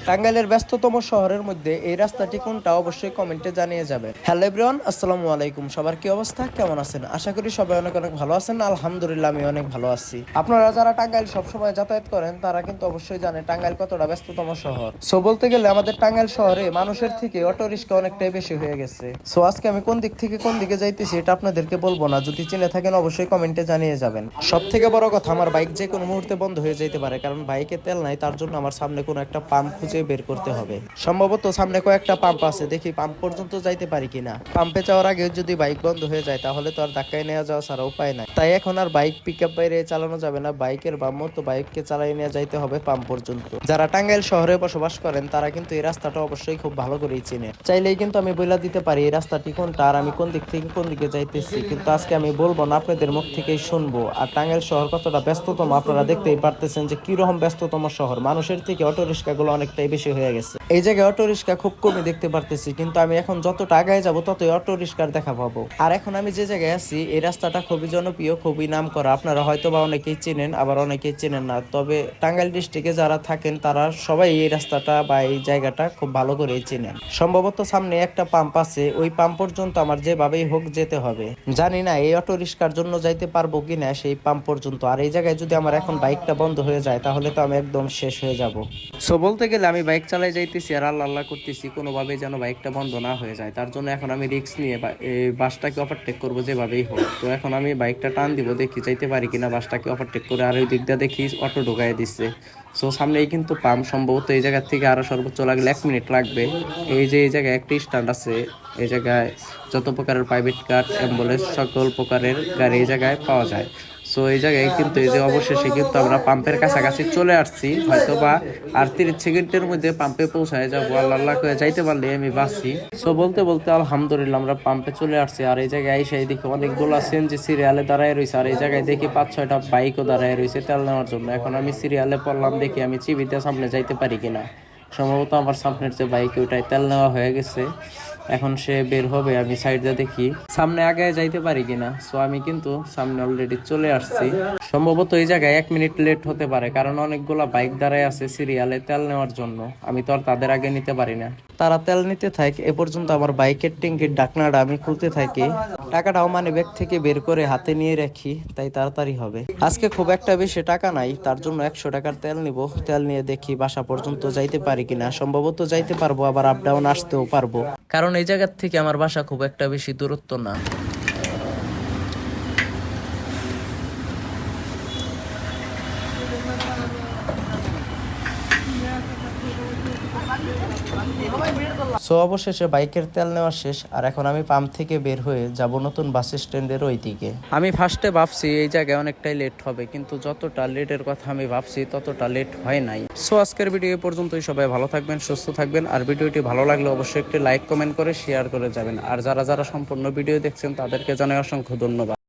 টাঙ্গাইলের ব্যস্ততম শহরের মধ্যে এই রাস্তাটি কোনটা অবশ্যই কমেন্টে জানিয়ে যাবেন। হ্যালো এভরিওয়ান, আসসালামু আলাইকুম। সবার কি অবস্থা, কেমন আছেন? আশা করি সবাই অনেক অনেক ভালো আছেন। আলহামদুলিল্লাহ আমি অনেক ভালো আছি। আপনারা যারা টাঙ্গাইল সবসময় যাতায়াত করেন তারা কিন্তু অবশ্যই জানে টাঙ্গাইল কতটা ব্যস্ততম শহর। সো বলতে গেলে আমাদের টাঙ্গাইল শহরে মানুষের থেকে অটো রিক্সা অনেকটাই বেশি হয়ে গেছে। সো আজকে আমি কোন দিক থেকে কোন দিকে যাইতেছি এটা আপনাদেরকে বলবো না, যদি চিনে থাকেন অবশ্যই কমেন্টে জানিয়ে যাবেন। সব থেকে বড় কথা, আমার বাইক যে কোনো মুহূর্তে বন্ধ হয়ে যেতে পারে, কারণ বাইকে তেল নাই। তার জন্য আমার সামনে কোনো একটা পাম্প খুঁজে বের করতে হবে। সম্ভবত সামনে কয়েকটা পাম্প আছে, দেখি পাম্প পর্যন্ত যাইতে পারি কিনা। পাম্পে যাওয়ার আগে যদি বাইক বন্ধ হয়ে যায় তাহলে তো আর ধাক্কায় নেওয়া যাওয়া ছাড়া উপায় নাই। তাই এখন আর বাইক পিক আপ বাইরে চালানো যাবে না, বাইকের বাম্য তো বাইককে চালাই নিয়ে যাইতে হবে পাম্প পর্যন্ত। যারা টাঙ্গাইল শহরে বসবাস করেন তারা কিন্তু এই রাস্তাটা অবশ্যই খুব ভালো করেই চিনে। চাইলেই কিন্তু আমি বইলা দিতে পারি এই রাস্তাটি কোনটা আর আমি কোন দিক থেকে কোন দিকে যাইতেছি, কিন্তু আজকে আমি বলবো না, আপনাদের মুখ থেকেই শুনবো। আর টাঙ্গাইল শহর কতটা ব্যস্ততম আপনারা দেখতেই পারতেছেন যে কিরকম ব্যস্ততম শহর। মানুষের থেকে অটো রিক্সা গুলো অনেকটাই বেশি হয়ে গেছে। এই জায়গায় অটো রিক্সা খুব কমই দেখতে পারতেছি, কিন্তু আমি এখন যতটা আগায় যাবো ততই অটো রিক্সার দেখা পাবো। আর এখন আমি যে জায়গায় আছি এই রাস্তাটা খুবই জনপ্রিয়, খুবই নাম করা। আপনারা হয়তো বা অনেকেই চেনেন, আবার অনেকেই চেনেন না। তবে টাঙ্গাইল ডিস্ট্রিক্টে যারা থাকেন তারা সবাই এই রাস্তাটা বা এই জায়গাটা খুব ভালো করেই চেনেন। সম্ভবত সামনে একটা পাম্প আছে, ওই পাম্প পর্যন্ত আমার যেভাবেই হোক যেতে হবে। জানি না এই অটো রিক্সার জন্য যাইতে পারবো কিনা সেই পাম্প পর্যন্ত। আর এই জায়গায় যদি আমার এখন বাইকটা বন্ধ হয়ে যায় তাহলে তো আমি একদম শেষ হয়ে যাব। সো বলতে গেলে আমি বাইক চালাই যাইতেছি আর আল্লাহ আল্লাহ করতেছি কোনোভাবেই যেন বাইকটা বন্ধ না হয়ে যায়। তার জন্য এখন আমি রিস্ক নিয়ে এই বাসটাকে ওভারটেক করবো যেভাবেই হোক। তো এখন আমি বাইকটা টান দিব, দেখি যাইতে পারি কিনা বাসটাকে ওভারটেক করে। আর ওই দিকটা দেখি অটো ঢুকাই দিচ্ছে। সো সামনেই কিন্তু পাম্প, সম্ভবত এই জায়গা থেকে আরো সর্বোচ্চ লাগলে 1 মিনিট লাগবে। এই যে এই জায়গায় একটি স্ট্যান্ড আছে, এই জায়গায় যত প্রকারের প্রাইভেট কার, অ্যাম্বুলেন্স, সকল প্রকারের গাড়ি এই জায়গায় পাওয়া যায়। সো এই জায়গায় কিন্তু এই যে অবশেষে কিন্তু আমরা পাম্পের কাছাকাছি চলে আসছি। হয়তো বা আর 30 সেকেন্ডের মধ্যে পাম্পে পৌঁছায় যাবো, আল্লাহ আল্লাহ করে যাইতে পারলে আমি বাঁচি। সো বলতে বলতে আলহামদুলিল্লাহ আমরা পাম্পে চলে আসছি। আর এই জায়গায় এসে দেখি অনেকগুলো সিএনজি সিরিয়ালে দাঁড়ায় রয়েছে। আর এই জায়গায় দেখি 5-6টা বাইকও দাঁড়ায় রয়েছে তেল নেওয়ার জন্য। এখন আমি সিরিয়ালে পড়লাম, দেখি আমি চিবিতে সামনে যাইতে পারি কিনা। সম্ভবত আমার সামনের যে বাইক ওইটাই তেল নেওয়া হয়ে গেছে, এখন সে বের হবে। আমি সাইডে দেখি সামনে আগে যাইতে পারি কিনা। সো আমি কিন্তু সামনে অলরেডি চলে আসছি। সম্ভবত এই জায়গায় 1 মিনিট লেট হতে পারে, কারণ অনেকগুলা বাইক দাঁড়ায় আছে সিরিয়ালে তেল নেওয়ার জন্য। আমি তো আর তাদের আগে নিতে পারি না। তারা তেল নিতে থাকে এ পর্যন্ত আমার বাইকের ট্যাঙ্কির ঢাকনাটা আমি খুলতে থাকি। টাকাটাও মানে ব্যাগ থেকে বের করে হাতে নিয়ে রাখি, তাই তাড়াতাড়ি হবে। আজকে খুব একটা বেশি টাকা নাই, তার জন্য 100 টাকার তেল নিব। তেল নিয়ে দেখি বাসা পর্যন্ত যাইতে পারি কিনা। সম্ভবত যাইতে পারবো, আবার আপ ডাউন আসতেও পারবো, কারণ এই জায়গার থেকে আমার বাসা খুব একটা বেশি দূরত্ব না। সো অবশেষে বাইকের তেল নেওয়া শেষ। আর এখন আমি পাম্প থেকে বের হয়ে যাব নতুন বাস স্ট্যান্ডের ওই দিকে। আমি ফার্স্টে ভাবছি এই জায়গায় অনেকটাই লেট হবে, কিন্তু যতটা লেটের কথা আমি ভাবছি ততটা লেট হয় নাই। সো আজকের ভিডিও পর্যন্তই। সবাই ভালো থাকবেন, সুস্থ থাকবেন। আর ভিডিওটি ভালো লাগলে অবশ্যই একটি লাইক কমেন্ট করে শেয়ার করে যাবেন। আর যারা যারা সম্পূর্ণ ভিডিও দেখছেন তাদেরকে জানাই অসংখ্য ধন্যবাদ।